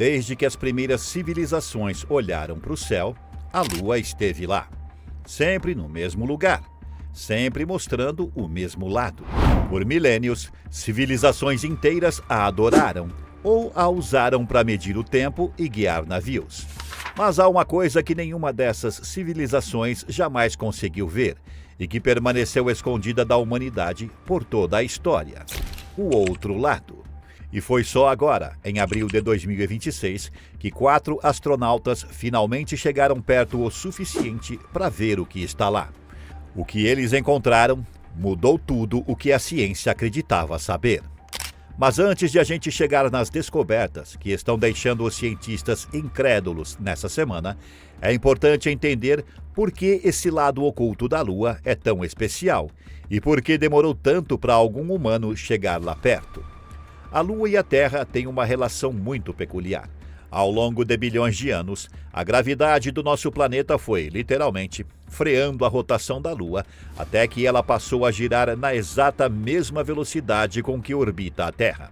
Desde que as primeiras civilizações olharam para o céu, a Lua esteve lá. Sempre no mesmo lugar, sempre mostrando o mesmo lado. Por milênios, civilizações inteiras a adoraram ou a usaram para medir o tempo e guiar navios. Mas há uma coisa que nenhuma dessas civilizações jamais conseguiu ver e que permaneceu escondida da humanidade por toda a história: o outro lado. E foi só agora, em abril de 2026, que 4 astronautas finalmente chegaram perto o suficiente para ver o que está lá. O que eles encontraram mudou tudo o que a ciência acreditava saber. Mas antes de a gente chegar nas descobertas que estão deixando os cientistas incrédulos nessa semana, é importante entender por que esse lado oculto da Lua é tão especial e por que demorou tanto para algum humano chegar lá perto. A Lua e a Terra têm uma relação muito peculiar. Ao longo de bilhões de anos, a gravidade do nosso planeta foi, literalmente, freando a rotação da Lua até que ela passou a girar na exata mesma velocidade com que orbita a Terra.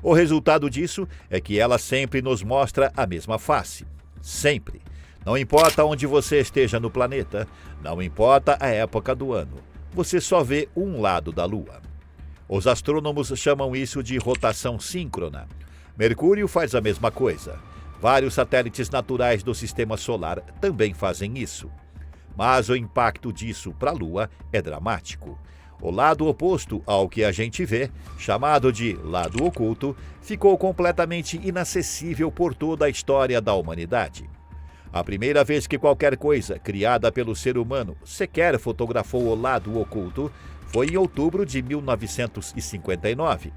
O resultado disso é que ela sempre nos mostra a mesma face. Sempre. Não importa onde você esteja no planeta, não importa a época do ano, você só vê um lado da Lua. Os astrônomos chamam isso de rotação síncrona. Mercúrio faz a mesma coisa. Vários satélites naturais do Sistema Solar também fazem isso. Mas o impacto disso para a Lua é dramático. O lado oposto ao que a gente vê, chamado de lado oculto, ficou completamente inacessível por toda a história da humanidade. A primeira vez que qualquer coisa criada pelo ser humano sequer fotografou o lado oculto foi em outubro de 1959.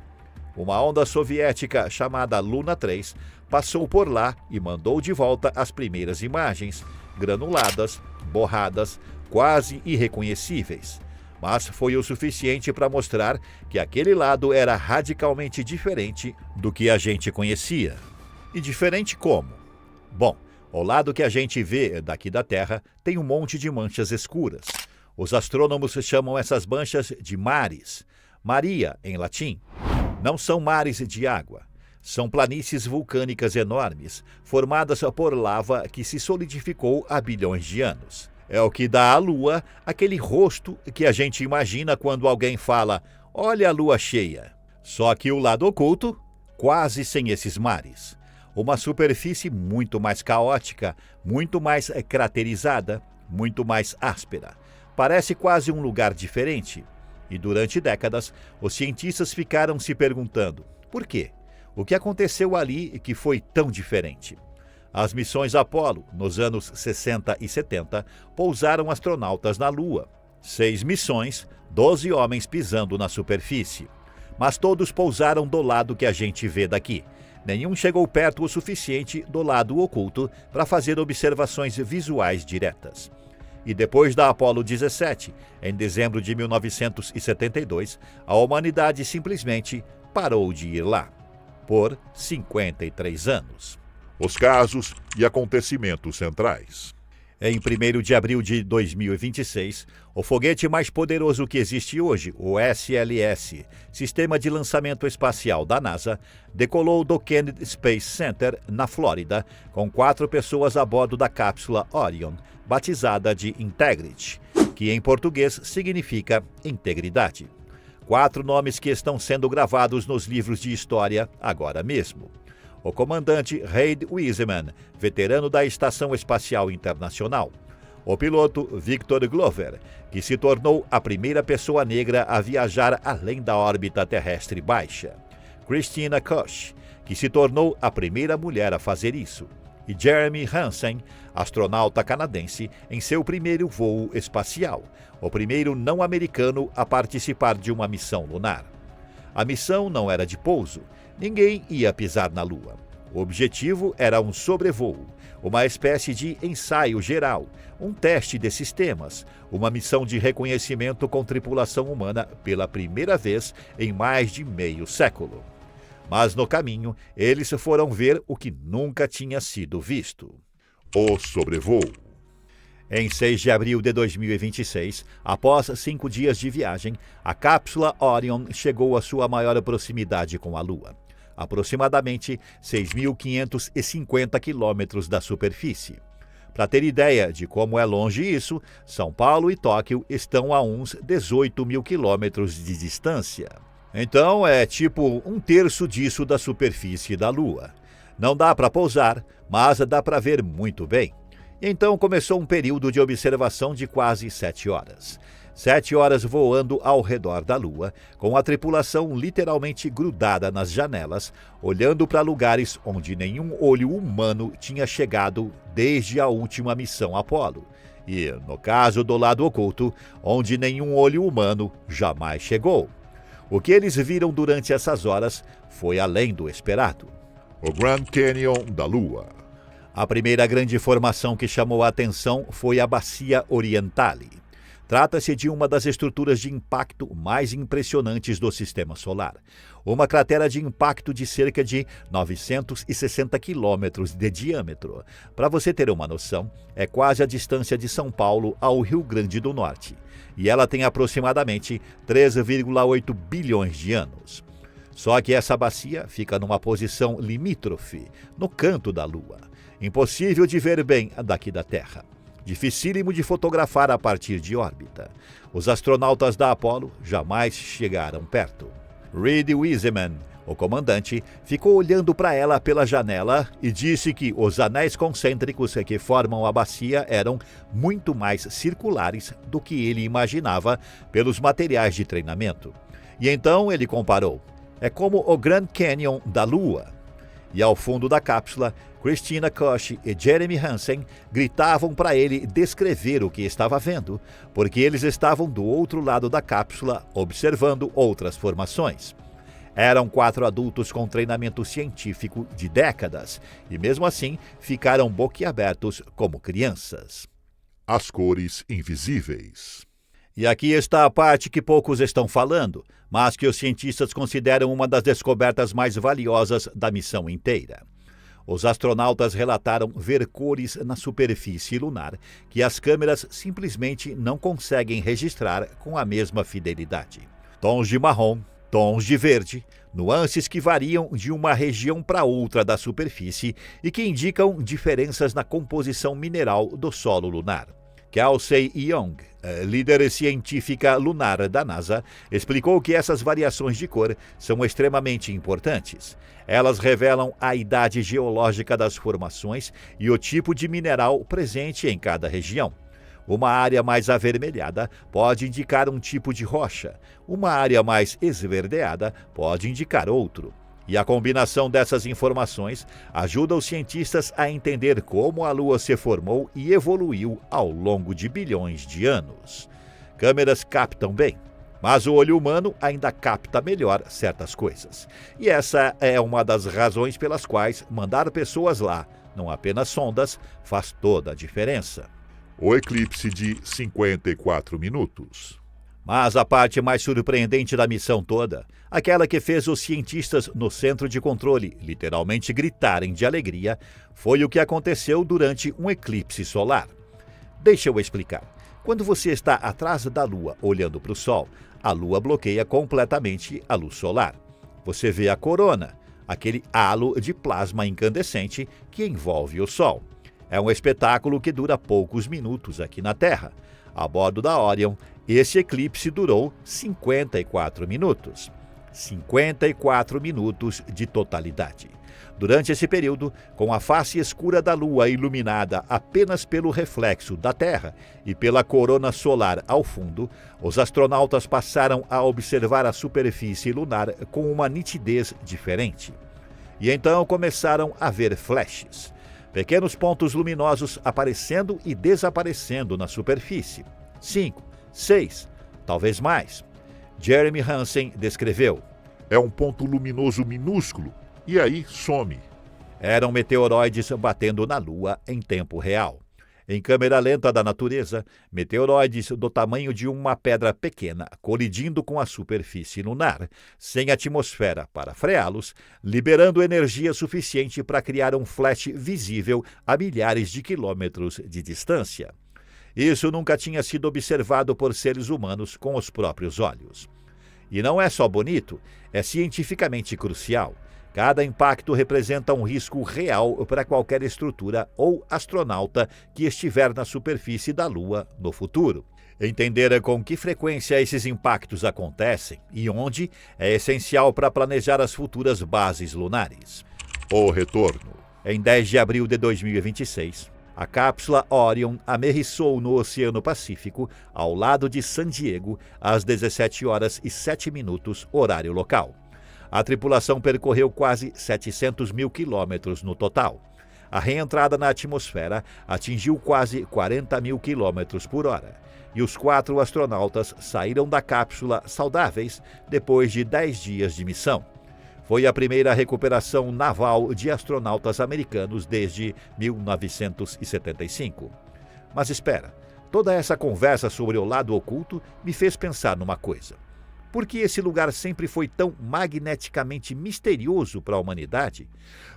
Uma onda soviética chamada Luna 3 passou por lá e mandou de volta as primeiras imagens, granuladas, borradas, quase irreconhecíveis. Mas foi o suficiente para mostrar que aquele lado era radicalmente diferente do que a gente conhecia. E diferente como? Bom, o lado que a gente vê daqui da Terra tem um monte de manchas escuras. Os astrônomos chamam essas manchas de mares. Maria, em latim. Não são mares de água. São planícies vulcânicas enormes, formadas por lava que se solidificou há bilhões de anos. É o que dá à Lua aquele rosto que a gente imagina quando alguém fala: olha a Lua cheia. Só que o lado oculto, quase sem esses mares. Uma superfície muito mais caótica, muito mais craterizada, muito mais áspera. Parece quase um lugar diferente. E durante décadas, os cientistas ficaram se perguntando: por quê? O que aconteceu ali que foi tão diferente? As missões Apollo, nos anos 60 e 70, pousaram astronautas na Lua. 6 missões, 12 homens pisando na superfície. Mas todos pousaram do lado que a gente vê daqui. Nenhum chegou perto o suficiente do lado oculto para fazer observações visuais diretas. E depois da Apollo 17, em dezembro de 1972, a humanidade simplesmente parou de ir lá. Por 53 anos. Os casos e acontecimentos centrais. Em 1º de abril de 2026, o foguete mais poderoso que existe hoje, o SLS, Sistema de Lançamento Espacial da NASA, decolou do Kennedy Space Center, na Flórida, com 4 pessoas a bordo da cápsula Orion, batizada de Integrity, que em português significa integridade. 4 nomes que estão sendo gravados nos livros de história agora mesmo. O comandante Reid Wiseman, veterano da Estação Espacial Internacional. O piloto Victor Glover, que se tornou a primeira pessoa negra a viajar além da órbita terrestre baixa. Christina Koch, que se tornou a primeira mulher a fazer isso. E Jeremy Hansen, astronauta canadense, em seu primeiro voo espacial, o primeiro não americano a participar de uma missão lunar. A missão não era de pouso, ninguém ia pisar na Lua. O objetivo era um sobrevoo, uma espécie de ensaio geral, um teste de sistemas, uma missão de reconhecimento com tripulação humana pela primeira vez em mais de meio século. Mas no caminho, eles foram ver o que nunca tinha sido visto. O sobrevoo. Em 6 de abril de 2026, após 5 dias de viagem, a cápsula Orion chegou à sua maior proximidade com a Lua. aproximadamente 6.550 quilômetros da superfície. Para ter ideia de como é longe isso, São Paulo e Tóquio estão a uns 18 mil quilômetros de distância. Então é tipo um terço disso da superfície da Lua. Não dá para pousar, mas dá para ver muito bem. Então começou um período de observação de quase 7 horas. 7 horas voando ao redor da Lua, com a tripulação literalmente grudada nas janelas, olhando para lugares onde nenhum olho humano tinha chegado desde a última missão Apollo. E, no caso do lado oculto, onde nenhum olho humano jamais chegou. O que eles viram durante essas horas foi além do esperado. O Grand Canyon da Lua. A primeira grande formação que chamou a atenção foi a Bacia Orientale. Trata-se de uma das estruturas de impacto mais impressionantes do Sistema Solar. Uma cratera de impacto de cerca de 960 quilômetros de diâmetro. Para você ter uma noção, é quase a distância de São Paulo ao Rio Grande do Norte. E ela tem aproximadamente 3,8 bilhões de anos. Só que essa bacia fica numa posição limítrofe, no canto da Lua. Impossível de ver bem daqui da Terra. Dificílimo de fotografar a partir de órbita. Os astronautas da Apollo jamais chegaram perto. Reed Wiseman, o comandante, ficou olhando para ela pela janela e disse que os anéis concêntricos que formam a bacia eram muito mais circulares do que ele imaginava pelos materiais de treinamento. E então ele comparou. É como o Grand Canyon da Lua. E ao fundo da cápsula, Christina Koch e Jeremy Hansen gritavam para ele descrever o que estava vendo, porque eles estavam do outro lado da cápsula observando outras formações. Eram 4 adultos com treinamento científico de décadas e, mesmo assim, ficaram boquiabertos como crianças. As cores invisíveis. E aqui está a parte que poucos estão falando, mas que os cientistas consideram uma das descobertas mais valiosas da missão inteira. Os astronautas relataram ver cores na superfície lunar que as câmeras simplesmente não conseguem registrar com a mesma fidelidade. Tons de marrom, tons de verde, nuances que variam de uma região para outra da superfície e que indicam diferenças na composição mineral do solo lunar. Kelsey Young, líder científica lunar da NASA, explicou que essas variações de cor são extremamente importantes. Elas revelam a idade geológica das formações e o tipo de mineral presente em cada região. Uma área mais avermelhada pode indicar um tipo de rocha. Uma área mais esverdeada pode indicar outro. E a combinação dessas informações ajuda os cientistas a entender como a Lua se formou e evoluiu ao longo de bilhões de anos. Câmeras captam bem, mas o olho humano ainda capta melhor certas coisas. E essa é uma das razões pelas quais mandar pessoas lá, não apenas sondas, faz toda a diferença. O eclipse de 54 minutos. Mas a parte mais surpreendente da missão toda, aquela que fez os cientistas no centro de controle literalmente gritarem de alegria, foi o que aconteceu durante um eclipse solar. Deixa eu explicar. Quando você está atrás da Lua olhando para o Sol, a Lua bloqueia completamente a luz solar. Você vê a corona, aquele halo de plasma incandescente que envolve o Sol. É um espetáculo que dura poucos minutos aqui na Terra. A bordo da Orion, esse eclipse durou 54 minutos. 54 minutos de totalidade. Durante esse período, com a face escura da Lua iluminada apenas pelo reflexo da Terra e pela corona solar ao fundo, os astronautas passaram a observar a superfície lunar com uma nitidez diferente. E então começaram a ver flashes. Pequenos pontos luminosos aparecendo e desaparecendo na superfície. 5, 6, talvez mais. Jeremy Hansen descreveu. É um ponto luminoso minúsculo e aí some. Eram meteoroides batendo na Lua em tempo real. Em câmera lenta da natureza, meteoroides do tamanho de uma pedra pequena colidindo com a superfície lunar, sem atmosfera para freá-los, liberando energia suficiente para criar um flash visível a milhares de quilômetros de distância. Isso nunca tinha sido observado por seres humanos com os próprios olhos. E não é só bonito, é cientificamente crucial. Cada impacto representa um risco real para qualquer estrutura ou astronauta que estiver na superfície da Lua no futuro. Entender com que frequência esses impactos acontecem e onde é essencial para planejar as futuras bases lunares. O retorno. Em 10 de abril de 2026, a cápsula Orion aterrissou no Oceano Pacífico, ao lado de San Diego, às 17 horas e 7 minutos, horário local. A tripulação percorreu quase 700 mil quilômetros no total. A reentrada na atmosfera atingiu quase 40 mil quilômetros por hora. E os 4 astronautas saíram da cápsula saudáveis depois de 10 dias de missão. Foi a primeira recuperação naval de astronautas americanos desde 1975. Mas espera, toda essa conversa sobre o lado oculto me fez pensar numa coisa. Por que esse lugar sempre foi tão magneticamente misterioso para a humanidade?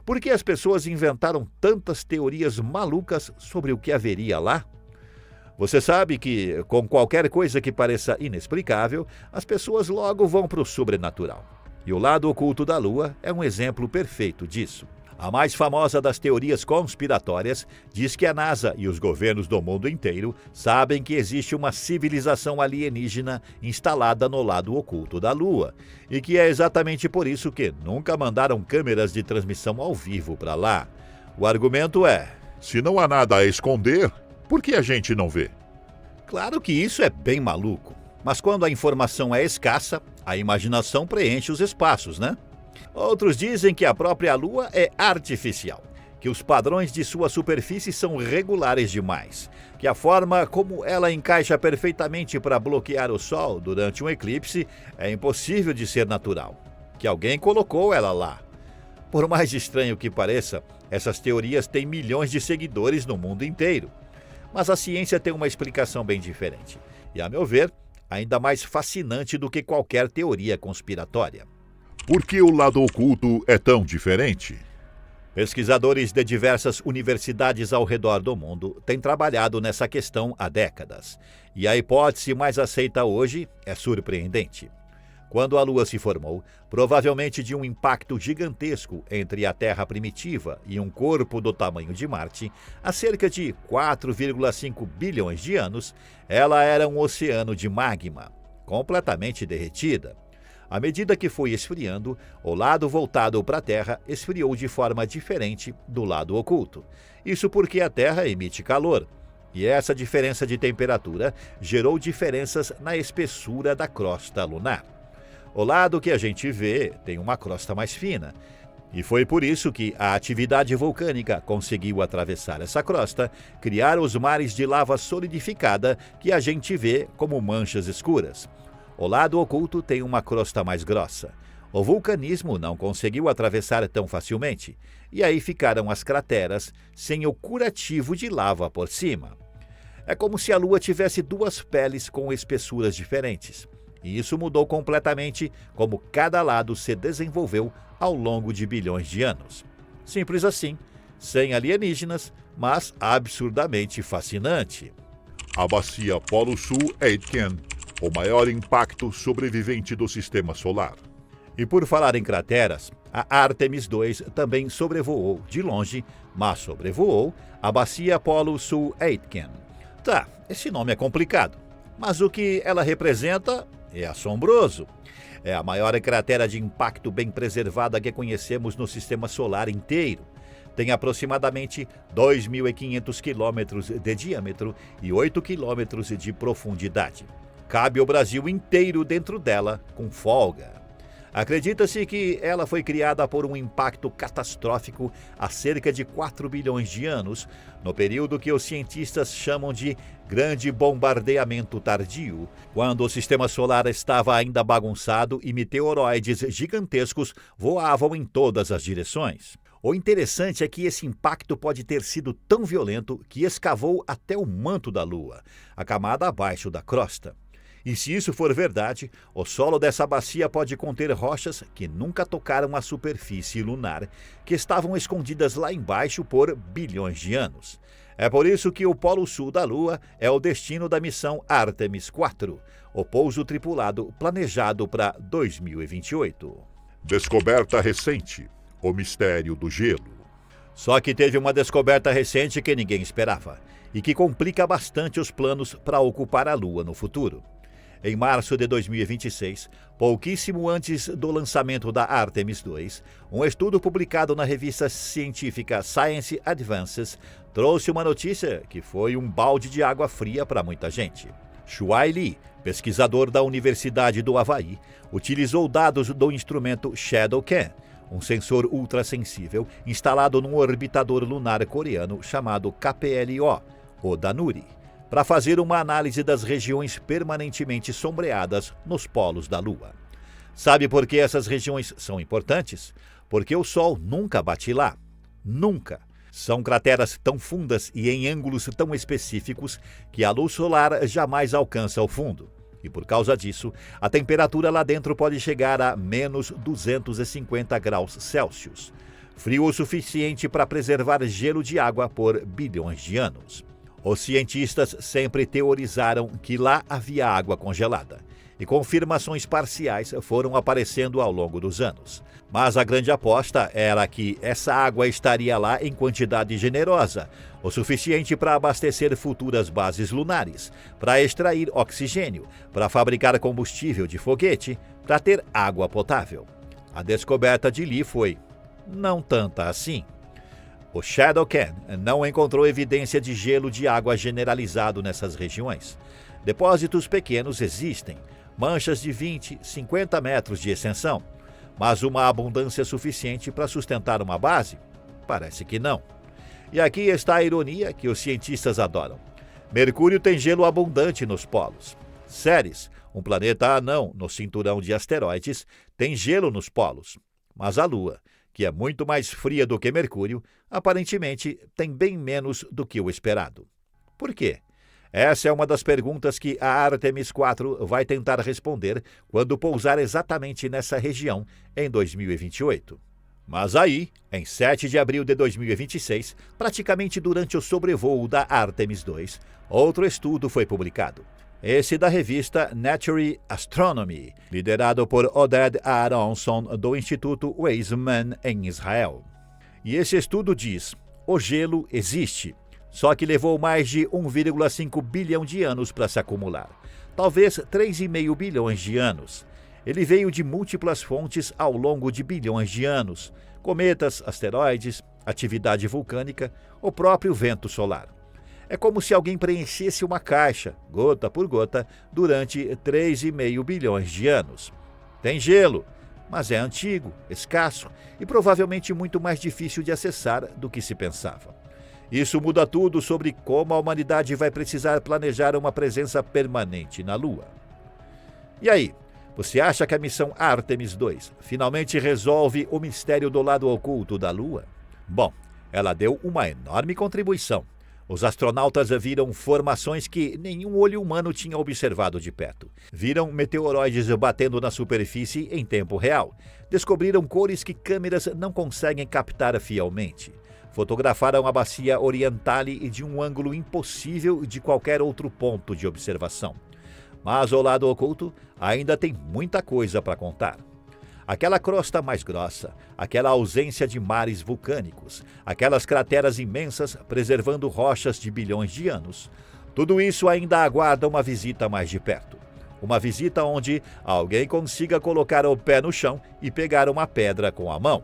Por que as pessoas inventaram tantas teorias malucas sobre o que haveria lá? Você sabe que, com qualquer coisa que pareça inexplicável, as pessoas logo vão para o sobrenatural. E o lado oculto da Lua é um exemplo perfeito disso. A mais famosa das teorias conspiratórias diz que a NASA e os governos do mundo inteiro sabem que existe uma civilização alienígena instalada no lado oculto da Lua, e que é exatamente por isso que nunca mandaram câmeras de transmissão ao vivo para lá. O argumento é: se não há nada a esconder, por que a gente não vê? Claro que isso é bem maluco, mas quando a informação é escassa, a imaginação preenche os espaços, né? Outros dizem que a própria Lua é artificial, que os padrões de sua superfície são regulares demais, que a forma como ela encaixa perfeitamente para bloquear o Sol durante um eclipse é impossível de ser natural, que alguém colocou ela lá. Por mais estranho que pareça, essas teorias têm milhões de seguidores no mundo inteiro. Mas a ciência tem uma explicação bem diferente, e, a meu ver, ainda mais fascinante do que qualquer teoria conspiratória. Por que o lado oculto é tão diferente? Pesquisadores de diversas universidades ao redor do mundo têm trabalhado nessa questão há décadas, e a hipótese mais aceita hoje é surpreendente. Quando a Lua se formou, provavelmente de um impacto gigantesco entre a Terra primitiva e um corpo do tamanho de Marte, há cerca de 4,5 bilhões de anos, ela era um oceano de magma, completamente derretida. À medida que foi esfriando, o lado voltado para a Terra esfriou de forma diferente do lado oculto. Isso porque a Terra emite calor, e essa diferença de temperatura gerou diferenças na espessura da crosta lunar. O lado que a gente vê tem uma crosta mais fina, e foi por isso que a atividade vulcânica conseguiu atravessar essa crosta, criar os mares de lava solidificada que a gente vê como manchas escuras. O lado oculto tem uma crosta mais grossa. O vulcanismo não conseguiu atravessar tão facilmente, e aí ficaram as crateras sem o curativo de lava por cima. É como se a Lua tivesse 2 peles com espessuras diferentes. E isso mudou completamente como cada lado se desenvolveu ao longo de bilhões de anos. Simples assim, sem alienígenas, mas absurdamente fascinante. A bacia Polo Sul-Aitken, o maior impacto sobrevivente do Sistema Solar. E por falar em crateras, a Artemis II também sobrevoou, de longe, mas sobrevoou, a bacia Polo Sul-Aitken. Tá, esse nome é complicado, mas o que ela representa é assombroso. É a maior cratera de impacto bem preservada que conhecemos no Sistema Solar inteiro. Tem aproximadamente 2.500 quilômetros de diâmetro e 8 quilômetros de profundidade. Cabe o Brasil inteiro dentro dela, com folga. Acredita-se que ela foi criada por um impacto catastrófico há cerca de 4 bilhões de anos, no período que os cientistas chamam de Grande Bombardeamento Tardio, quando o Sistema Solar estava ainda bagunçado e meteoroides gigantescos voavam em todas as direções. O interessante é que esse impacto pode ter sido tão violento que escavou até o manto da Lua, a camada abaixo da crosta. E se isso for verdade, o solo dessa bacia pode conter rochas que nunca tocaram a superfície lunar, que estavam escondidas lá embaixo por bilhões de anos. É por isso que o Polo Sul da Lua é o destino da missão Artemis IV, o pouso tripulado planejado para 2028. Descoberta recente. o mistério do gelo. Só que teve uma descoberta recente que ninguém esperava e que complica bastante os planos para ocupar a Lua no futuro. Em março de 2026, pouquíssimo antes do lançamento da Artemis II, um estudo publicado na revista científica Science Advances trouxe uma notícia que foi um balde de água fria para muita gente. Shuai Li, pesquisador da Universidade do Havaí, utilizou dados do instrumento ShadowCam, um sensor ultrassensível instalado num orbitador lunar coreano chamado KPLO, ou Danuri, para fazer uma análise das regiões permanentemente sombreadas nos polos da Lua. Sabe por que essas regiões são importantes? Porque o Sol nunca bate lá. Nunca. São crateras tão fundas e em ângulos tão específicos que a luz solar jamais alcança o fundo. E por causa disso, a temperatura lá dentro pode chegar a menos 250 graus Celsius. Frio o suficiente para preservar gelo de água por bilhões de anos. Os cientistas sempre teorizaram que lá havia água congelada, e confirmações parciais foram aparecendo ao longo dos anos. Mas a grande aposta era que essa água estaria lá em quantidade generosa, o suficiente para abastecer futuras bases lunares, para extrair oxigênio, para fabricar combustível de foguete, para ter água potável. A descoberta de Li foi não tanta assim. O ShadowCam não encontrou evidência de gelo de água generalizado nessas regiões. Depósitos pequenos existem, manchas de 20, 50 metros de extensão, mas uma abundância suficiente para sustentar uma base? Parece que não. E aqui está a ironia que os cientistas adoram. Mercúrio tem gelo abundante nos polos. Ceres, um planeta anão no cinturão de asteroides, tem gelo nos polos. Mas a Lua, que é muito mais fria do que Mercúrio, aparentemente tem bem menos do que o esperado. Por quê? Essa é uma das perguntas que a Artemis IV vai tentar responder quando pousar exatamente nessa região em 2028. Mas aí, em 7 de abril de 2026, praticamente durante o sobrevoo da Artemis II, outro estudo foi publicado. Esse da revista Nature Astronomy, liderado por Oded Aronson do Instituto Weizmann em Israel. E esse estudo diz: o gelo existe, só que levou mais de 1,5 bilhão de anos para se acumular, talvez 3,5 bilhões de anos. Ele veio de múltiplas fontes ao longo de bilhões de anos: cometas, asteroides, atividade vulcânica, o próprio vento solar. É como se alguém preenchesse uma caixa, gota por gota, durante 3,5 bilhões de anos. Tem gelo, mas é antigo, escasso e provavelmente muito mais difícil de acessar do que se pensava. Isso muda tudo sobre como a humanidade vai precisar planejar uma presença permanente na Lua. E aí, você acha que a missão Artemis II finalmente resolve o mistério do lado oculto da Lua? Bom, ela deu uma enorme contribuição. Os astronautas viram formações que nenhum olho humano tinha observado de perto. Viram meteoroides batendo na superfície em tempo real. Descobriram cores que câmeras não conseguem captar fielmente. Fotografaram a bacia Orientale de um ângulo impossível de qualquer outro ponto de observação. Mas o lado oculto ainda tem muita coisa para contar. Aquela crosta mais grossa, aquela ausência de mares vulcânicos, aquelas crateras imensas preservando rochas de bilhões de anos. Tudo isso ainda aguarda uma visita mais de perto. Uma visita onde alguém consiga colocar o pé no chão e pegar uma pedra com a mão.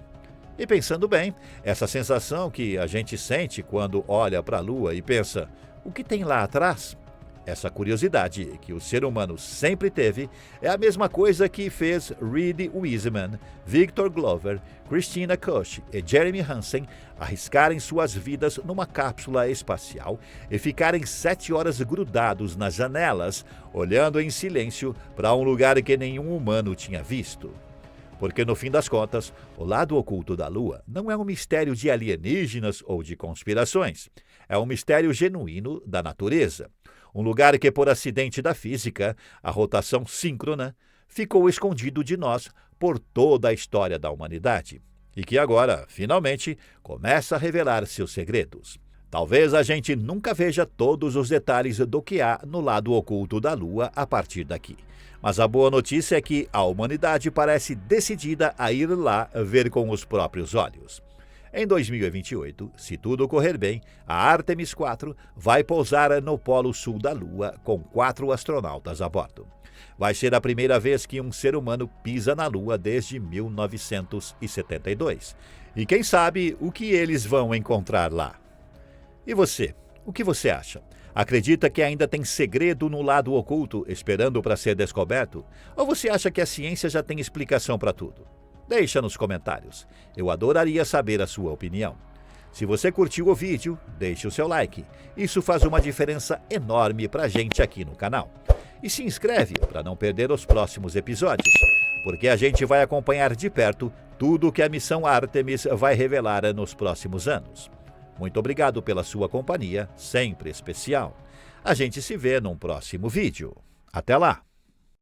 E pensando bem, essa sensação que a gente sente quando olha para a Lua e pensa: o que tem lá atrás? Essa curiosidade que o ser humano sempre teve é a mesma coisa que fez Reed Wiseman, Victor Glover, Christina Koch e Jeremy Hansen arriscarem suas vidas numa cápsula espacial e ficarem 7 horas grudados nas janelas, olhando em silêncio para um lugar que nenhum humano tinha visto. Porque, no fim das contas, o lado oculto da Lua não é um mistério de alienígenas ou de conspirações. É um mistério genuíno da natureza. Um lugar que, por acidente da física, a rotação síncrona, ficou escondido de nós por toda a história da humanidade. E que agora, finalmente, começa a revelar seus segredos. Talvez a gente nunca veja todos os detalhes do que há no lado oculto da Lua a partir daqui. Mas a boa notícia é que a humanidade parece decidida a ir lá ver com os próprios olhos. Em 2028, se tudo correr bem, a Artemis 4 vai pousar no Polo Sul da Lua com 4 astronautas a bordo. Vai ser a primeira vez que um ser humano pisa na Lua desde 1972. E quem sabe o que eles vão encontrar lá? E você? O que você acha? Acredita que ainda tem segredo no lado oculto esperando para ser descoberto? Ou você acha que a ciência já tem explicação para tudo? Deixa nos comentários. Eu adoraria saber a sua opinião. Se você curtiu o vídeo, deixe o seu like. Isso faz uma diferença enorme para a gente aqui no canal. E se inscreve para não perder os próximos episódios, porque a gente vai acompanhar de perto tudo o que a missão Artemis vai revelar nos próximos anos. Muito obrigado pela sua companhia, sempre especial. A gente se vê num próximo vídeo. Até lá!